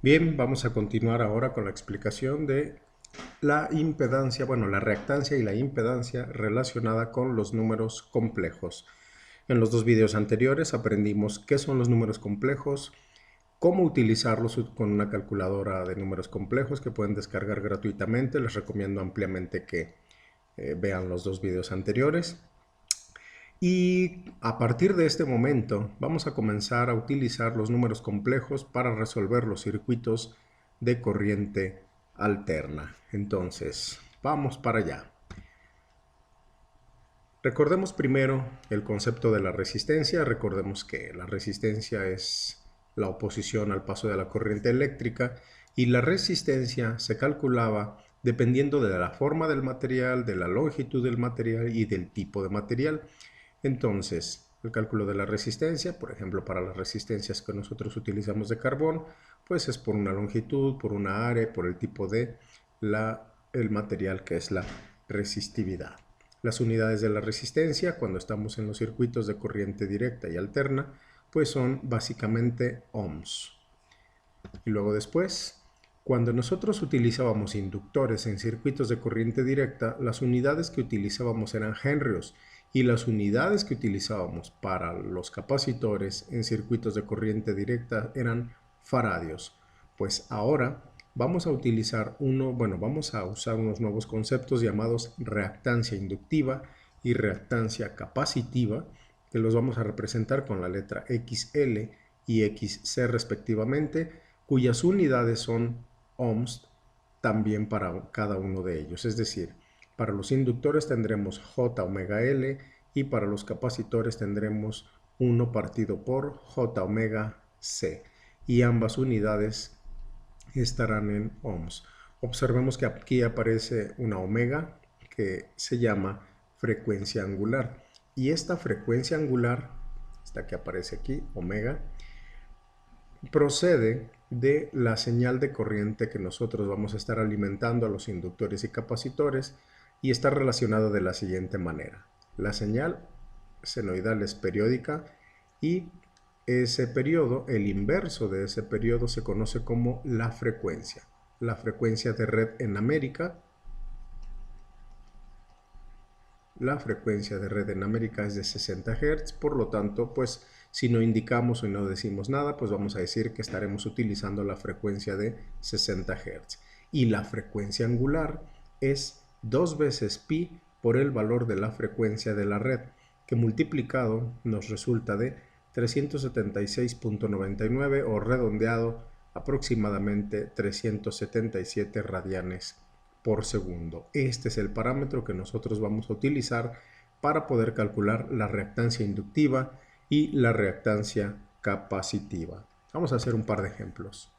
Bien, vamos a continuar ahora con la explicación de la impedancia, la reactancia y la impedancia relacionada con los números complejos. En los dos videos anteriores aprendimos qué son los números complejos, cómo utilizarlos con una calculadora de números complejos que pueden descargar gratuitamente. Les recomiendo ampliamente que vean los dos videos anteriores. Y a partir de este momento vamos a comenzar a utilizar los números complejos para resolver los circuitos de corriente alterna. Entonces, vamos para allá. Recordemos primero el concepto de la resistencia. Recordemos que la resistencia es la oposición al paso de la corriente eléctrica y la resistencia se calculaba dependiendo de la forma del material, de la longitud del material y del tipo de material. Entonces, el cálculo de la resistencia, por ejemplo, para las resistencias que nosotros utilizamos de carbón, pues es por una longitud, por una área, por el tipo de el material que es la resistividad. Las unidades de la resistencia, cuando estamos en los circuitos de corriente directa y alterna, pues son básicamente ohms. Y luego después, cuando nosotros utilizábamos inductores en circuitos de corriente directa, las unidades que utilizábamos eran henrios y las unidades que utilizábamos para los capacitores en circuitos de corriente directa eran faradios. Pues ahora vamos a utilizar vamos a usar unos nuevos conceptos llamados reactancia inductiva y reactancia capacitiva, que los vamos a representar con la letra XL y XC respectivamente, cuyas unidades son ohms también para cada uno de ellos. Es decir, para los inductores tendremos J omega L y para los capacitores tendremos 1 partido por J omega C. Y ambas unidades estarán en ohms. Observemos que aquí aparece una omega que se llama frecuencia angular. Y esta frecuencia angular, esta que aparece aquí, omega, procede de la señal de corriente que nosotros vamos a estar alimentando a los inductores y capacitores y está relacionada de la siguiente manera. La señal senoidal es periódica y ese periodo, el inverso de ese periodo, se conoce como la frecuencia. La frecuencia de red en América. La frecuencia de red en América es de 60 Hz, por lo tanto, pues si no indicamos o no decimos nada, pues vamos a decir que estaremos utilizando la frecuencia de 60 Hz. Y la frecuencia angular es 2 veces pi por el valor de la frecuencia de la red, que multiplicado nos resulta de 376.99 o redondeado aproximadamente 377 radianes por segundo. Este es el parámetro que nosotros vamos a utilizar para poder calcular la reactancia inductiva y la reactancia capacitiva. Vamos a hacer un par de ejemplos.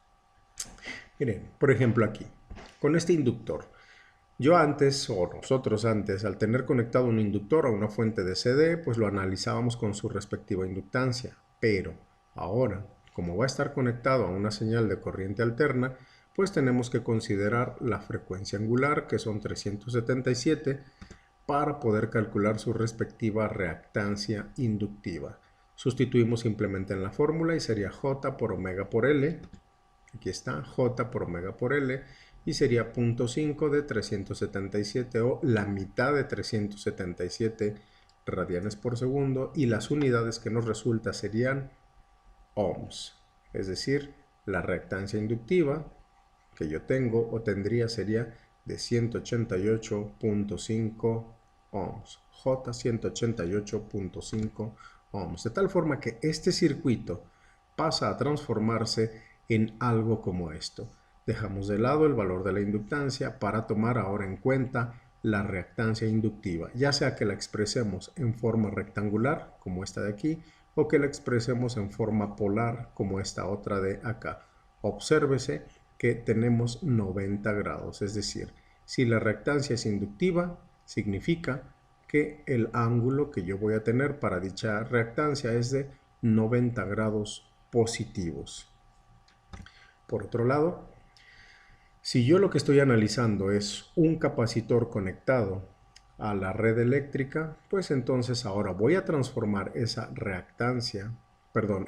Miren, por ejemplo aquí, con este inductor. Nosotros antes, al tener conectado un inductor a una fuente de CD, pues lo analizábamos con su respectiva inductancia. Pero ahora, como va a estar conectado a una señal de corriente alterna, pues tenemos que considerar la frecuencia angular, que son 377, para poder calcular su respectiva reactancia inductiva. Sustituimos simplemente en la fórmula y sería J por omega por L. Aquí está, J por omega por L, y sería 0.5 de 377 o la mitad de 377 radianes por segundo, y las unidades que nos resulta serían ohms, es decir, la reactancia inductiva que yo tengo o tendría sería de 188.5 ohms, J 188.5 ohms, de tal forma que este circuito pasa a transformarse en algo como esto. Dejamos de lado el valor de la inductancia para tomar ahora en cuenta la reactancia inductiva, ya sea que la expresemos en forma rectangular, como esta de aquí, o que la expresemos en forma polar, como esta otra de acá. Obsérvese que tenemos 90 grados, es decir, si la reactancia es inductiva, significa que el ángulo que yo voy a tener para dicha reactancia es de 90 grados positivos. Por otro lado, si yo lo que estoy analizando es un capacitor conectado a la red eléctrica, pues entonces ahora voy a transformar esa reactancia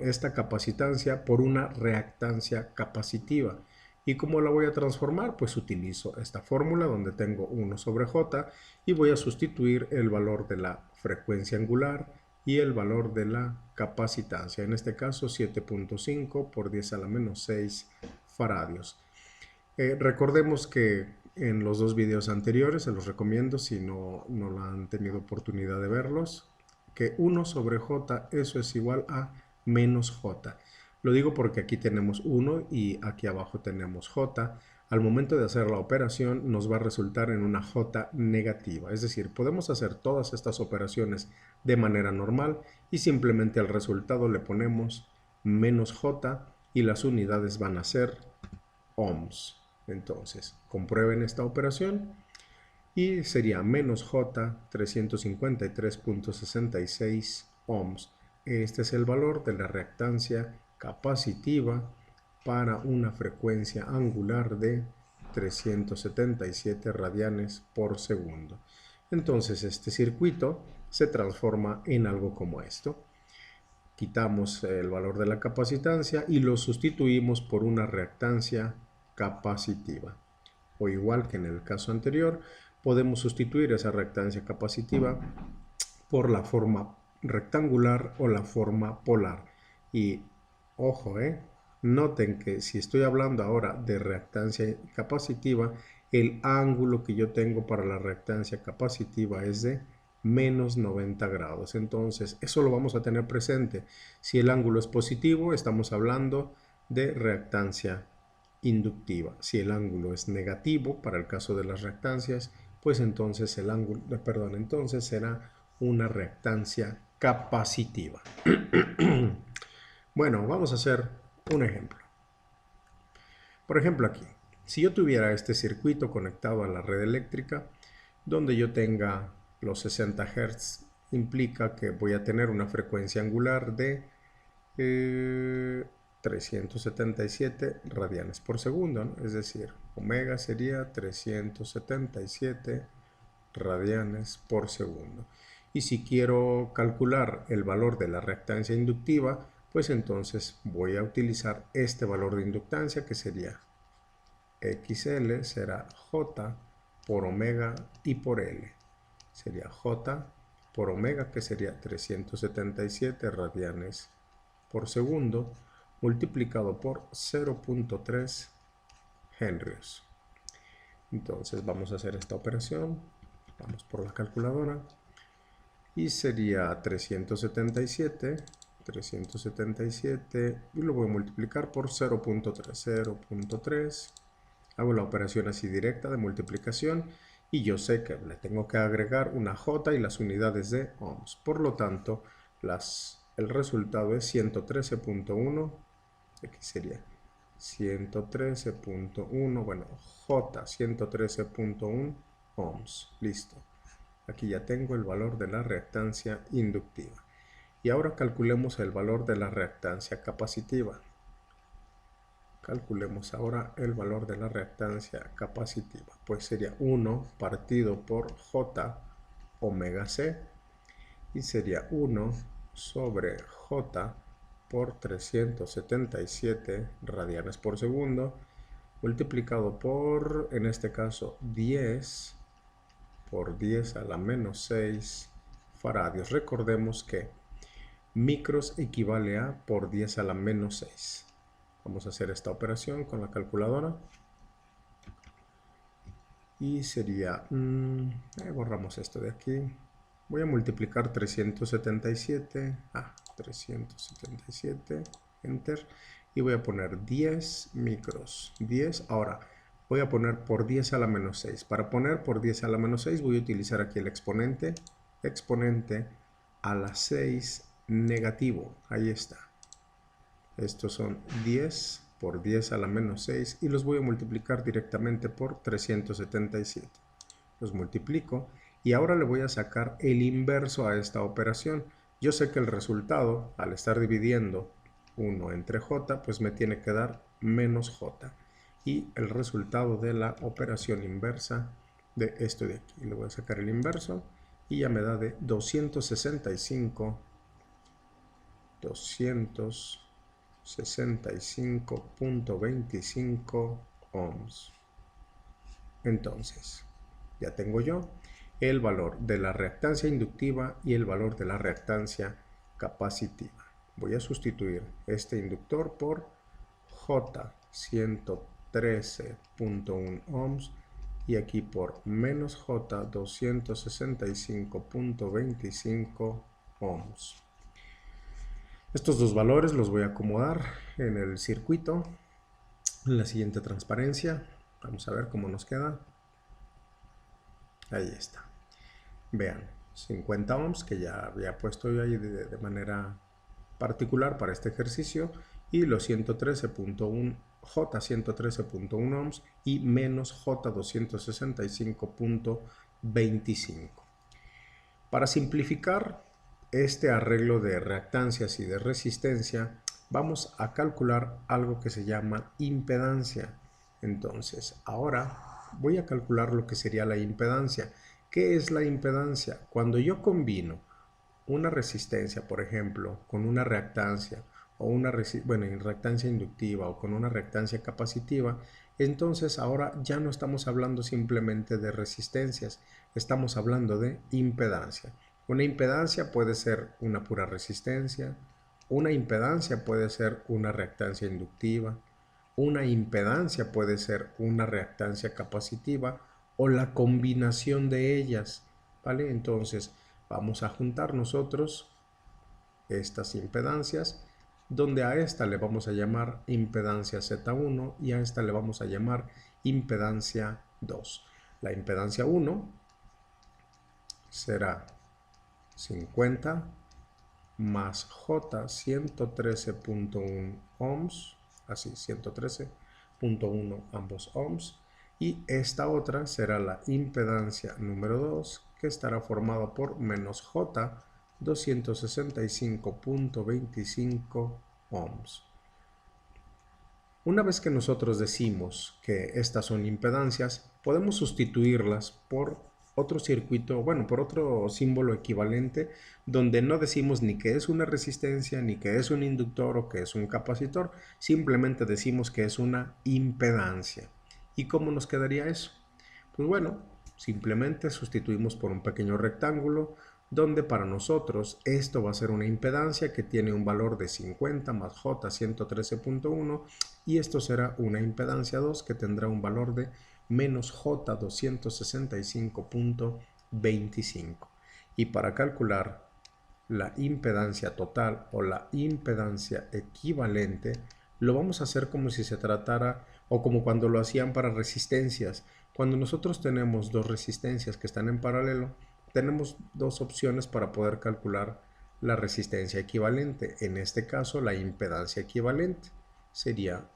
esta capacitancia por una reactancia capacitiva. ¿Y cómo la voy a transformar? Pues utilizo esta fórmula donde tengo 1 sobre J y voy a sustituir el valor de la frecuencia angular y el valor de la capacitancia. En este caso 7.5 por 10 a la menos 6 faradios. Recordemos que en los dos videos anteriores, se los recomiendo si no lo han tenido oportunidad de verlos, que 1 sobre J, eso es igual a menos J. Lo digo porque aquí tenemos 1 y aquí abajo tenemos J. Al momento de hacer la operación nos va a resultar en una J negativa. Es decir, podemos hacer todas estas operaciones de manera normal y simplemente al resultado le ponemos menos J y las unidades van a ser ohms. Entonces, comprueben esta operación y sería menos J 353.66 ohms. Este es el valor de la reactancia capacitiva para una frecuencia angular de 377 radianes por segundo. Entonces este circuito se transforma en algo como esto. Quitamos el valor de la capacitancia y lo sustituimos por una reactancia capacitiva. O igual que en el caso anterior, podemos sustituir esa reactancia capacitiva por la forma rectangular o la forma polar. Y ojo, noten que si estoy hablando ahora de reactancia capacitiva, el ángulo que yo tengo para la reactancia capacitiva es de menos 90 grados. Entonces, eso lo vamos a tener presente. Si el ángulo es positivo, estamos hablando de reactancia inductiva. Si el ángulo es negativo, para el caso de las reactancias, pues entonces el ángulo, entonces será una reactancia capacitiva. Bueno, vamos a hacer un ejemplo. Por ejemplo aquí, si yo tuviera este circuito conectado a la red eléctrica, donde yo tenga los 60 Hz, implica que voy a tener una frecuencia angular de 377 radianes por segundo, ¿no? Es decir, omega sería 377 radianes por segundo. Y si quiero calcular el valor de la reactancia inductiva, pues entonces voy a utilizar este valor de inductancia que sería XL, será J por omega y por L. Sería J por omega, que sería 377 radianes por segundo, multiplicado por 0.3 henrios. Entonces vamos a hacer esta operación. Vamos por la calculadora. Y sería 377 y lo voy a multiplicar por 0.3. Hago la operación así directa de multiplicación y yo sé que le tengo que agregar una J y las unidades de ohms. Por lo tanto, el resultado es 113.1. Aquí sería 113.1, bueno, J 113.1 ohms. Listo. Aquí ya tengo el valor de la reactancia inductiva. Y ahora calculemos el valor de la reactancia capacitiva. Calculemos ahora el valor de la reactancia capacitiva. Pues sería 1 partido por J omega C. Y sería 1 sobre J por 377 radianes por segundo. Multiplicado por, en este caso, 10 por 10 a la menos 6 faradios. Recordemos que micros equivale a por 10 a la menos 6. Vamos a hacer esta operación con la calculadora. Y sería, borramos esto de aquí. Voy a multiplicar 377, 377, enter. Y voy a poner 10 micros, 10. Ahora, voy a poner por 10 a la menos 6. Para poner por 10 a la menos 6 voy a utilizar aquí el exponente a la 6 negativo. Ahí está. Estos son 10 por 10 a la menos 6 y los voy a multiplicar directamente por 377. Los multiplico y ahora le voy a sacar el inverso a esta operación. Yo sé que el resultado, al estar dividiendo 1 entre j, pues me tiene que dar menos j. Y el resultado de la operación inversa de esto de aquí. Le voy a sacar el inverso y ya me da de 265 265.25 ohms. Entonces, ya tengo yo el valor de la reactancia inductiva y el valor de la reactancia capacitiva. Voy a sustituir este inductor por J 113.1 ohms y aquí por menos J 265.25 ohms. Estos dos valores los voy a acomodar en el circuito en la siguiente transparencia. Vamos a ver cómo nos queda. Ahí está. Vean, 50 ohms que ya había puesto yo ahí de manera particular para este ejercicio, y los 113.1 J 113.1 ohms y menos J 265.25. Para simplificar este arreglo de reactancias y de resistencia, vamos a calcular algo que se llama impedancia. Entonces, ahora voy a calcular lo que sería la impedancia. ¿Qué es la impedancia? Cuando yo combino una resistencia, por ejemplo, con una reactancia, o una reactancia inductiva o con una reactancia capacitiva, entonces ahora ya no estamos hablando simplemente de resistencias, estamos hablando de impedancia. Una impedancia puede ser una pura resistencia, una impedancia puede ser una reactancia inductiva, una impedancia puede ser una reactancia capacitiva o la combinación de ellas, ¿vale? Entonces vamos a juntar nosotros estas impedancias, donde a esta le vamos a llamar impedancia Z1 y a esta le vamos a llamar impedancia 2. La impedancia 1 será 50 más J 113.1 ohms, así 113.1 ambos ohms, y esta otra será la impedancia número 2, que estará formada por menos J 265.25 ohms. Una vez que nosotros decimos que estas son impedancias, podemos sustituirlas por otro circuito, por otro símbolo equivalente, donde no decimos ni que es una resistencia, ni que es un inductor o que es un capacitor, simplemente decimos que es una impedancia. ¿Y cómo nos quedaría eso? Pues bueno, simplemente sustituimos por un pequeño rectángulo, donde para nosotros esto va a ser una impedancia que tiene un valor de 50 más J 113.1 y esto será una impedancia 2 que tendrá un valor de menos J 265.25. Y para calcular la impedancia total o la impedancia equivalente, lo vamos a hacer como si se tratara o como cuando lo hacían para resistencias. Cuando nosotros tenemos dos resistencias que están en paralelo, tenemos dos opciones para poder calcular la resistencia equivalente. En este caso, la impedancia equivalente sería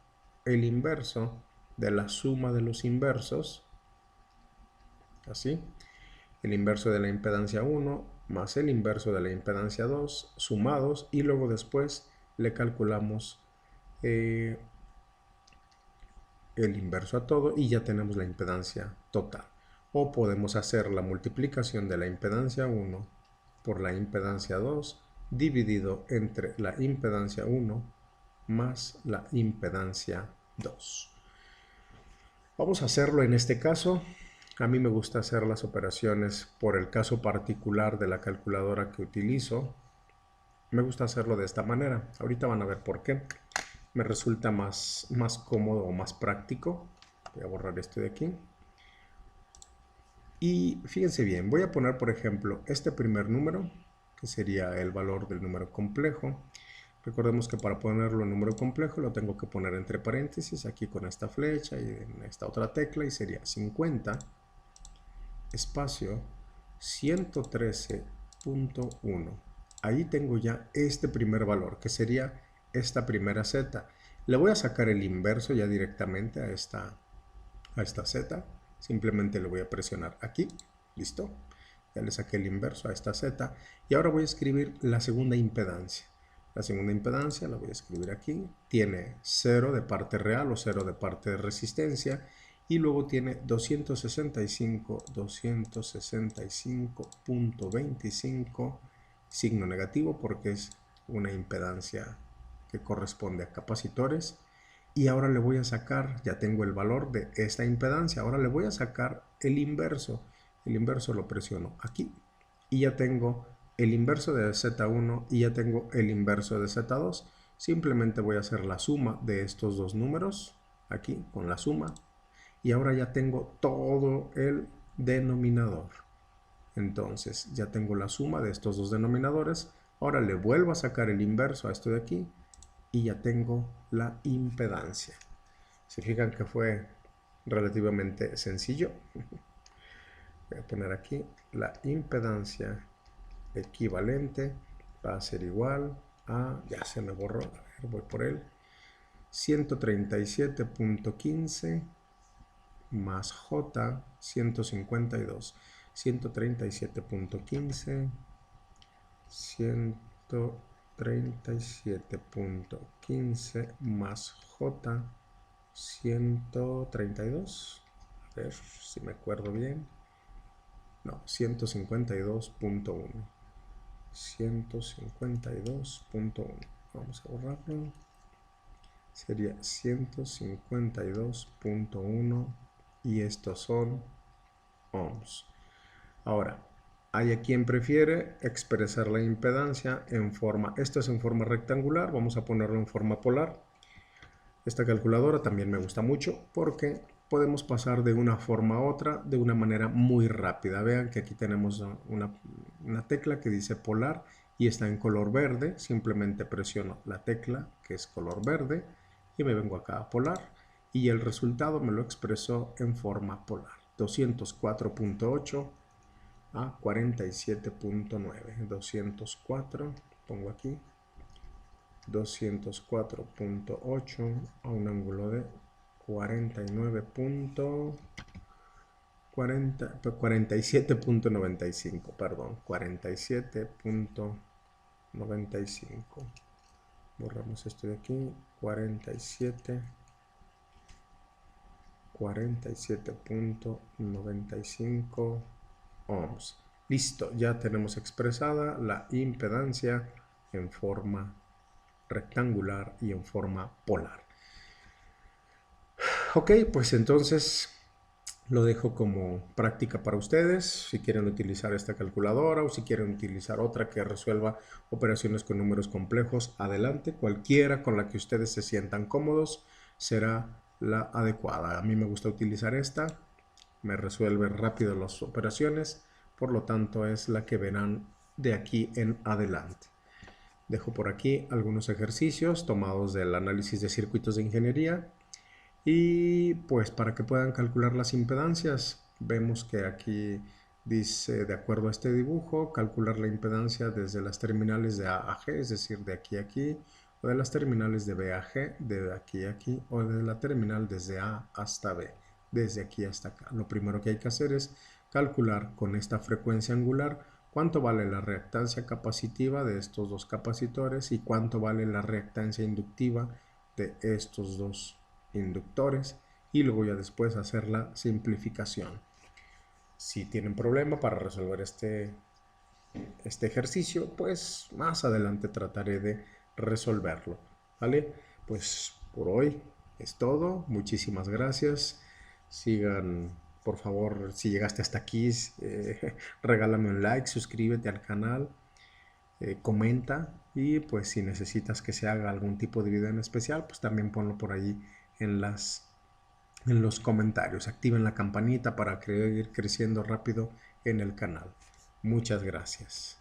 el inverso de la suma de los inversos, así, el inverso de la impedancia 1 más el inverso de la impedancia 2 sumados, y luego después le calculamos el inverso a todo y ya tenemos la impedancia total. O podemos hacer la multiplicación de la impedancia 1 por la impedancia 2 dividido entre la impedancia 1 más la impedancia 2. Vamos a hacerlo en este caso. A mí me gusta hacer las operaciones por el caso particular de la calculadora que utilizo. Me gusta hacerlo de esta manera. Ahorita van a ver por qué. Me resulta más cómodo o más práctico. Voy a borrar esto de aquí. Y fíjense bien, voy a poner por ejemplo este primer número, que sería el valor del número complejo. Recordemos que para ponerlo en número complejo lo tengo que poner entre paréntesis, aquí con esta flecha y en esta otra tecla, y sería 50 espacio 113.1. Ahí tengo ya este primer valor, que sería esta primera z. Le voy a sacar el inverso ya directamente a esta z. Simplemente le voy a presionar aquí, listo, ya le saqué el inverso a esta z, y ahora voy a escribir la segunda impedancia. La segunda impedancia la voy a escribir aquí, tiene 0 de parte real o 0 de parte de resistencia, y luego tiene 265.25, signo negativo porque es una impedancia que corresponde a capacitores. Y ahora le voy a sacar, ya tengo el valor de esta impedancia, ahora le voy a sacar el inverso. El inverso lo presiono aquí y ya tengo el inverso de Z1 y ya tengo el inverso de Z2. Simplemente voy a hacer la suma de estos dos números aquí con la suma y ahora ya tengo todo el denominador. Entonces ya tengo la suma de estos dos denominadores. Ahora le vuelvo a sacar el inverso a esto de aquí y ya tengo la impedancia. Se fijan que fue relativamente sencillo. Voy a poner aquí la impedancia equivalente va a ser igual a, ya se me borró, a ver, voy por él, 137.15 más J 152. 137.15 137.15 más J 132. A ver si me acuerdo bien. No, 152.1. 152.1. Vamos a borrarlo. Sería 152.1 y estos son ohms. Ahora, hay a quien prefiere expresar la impedancia en forma, esto es en forma rectangular, vamos a ponerlo en forma polar. Esta calculadora también me gusta mucho porque podemos pasar de una forma a otra de una manera muy rápida. Vean que aquí tenemos una tecla que dice polar y está en color verde. Simplemente presiono la tecla que es color verde y me vengo acá a polar y el resultado me lo expresó en forma polar. 204.8 a 47.9. 204, pongo aquí. 204.8 a un ángulo de 47.95, perdón, 47.95. Borramos esto de aquí, 47.95 ohms. Listo, ya tenemos expresada la impedancia en forma rectangular y en forma polar. Ok, pues entonces lo dejo como práctica para ustedes. Si quieren utilizar esta calculadora o si quieren utilizar otra que resuelva operaciones con números complejos, adelante. Cualquiera con la que ustedes se sientan cómodos será la adecuada. A mí me gusta utilizar esta. Me resuelve rápido las operaciones. Por lo tanto, es la que verán de aquí en adelante. Dejo por aquí algunos ejercicios tomados del análisis de circuitos de ingeniería y pues para que puedan calcular las impedancias. Vemos que aquí dice, de acuerdo a este dibujo, calcular la impedancia desde las terminales de A a G, es decir, de aquí a aquí, o de las terminales de B a G, de aquí a aquí, o de la terminal desde A hasta B, desde aquí hasta acá. Lo primero que hay que hacer es calcular con esta frecuencia angular cuánto vale la reactancia capacitiva de estos dos capacitores y cuánto vale la reactancia inductiva de estos dos inductores, y luego ya después hacer la simplificación. Si tienen problema para resolver este ejercicio, pues más adelante trataré de resolverlo, ¿vale? Pues por hoy es todo. Muchísimas gracias. Sigan, por favor, si llegaste hasta aquí, regálame un like, suscríbete al canal, comenta y pues si necesitas que se haga algún tipo de video en especial, pues también ponlo por ahí en los comentarios. Activen la campanita para ir creciendo rápido en el canal. Muchas gracias.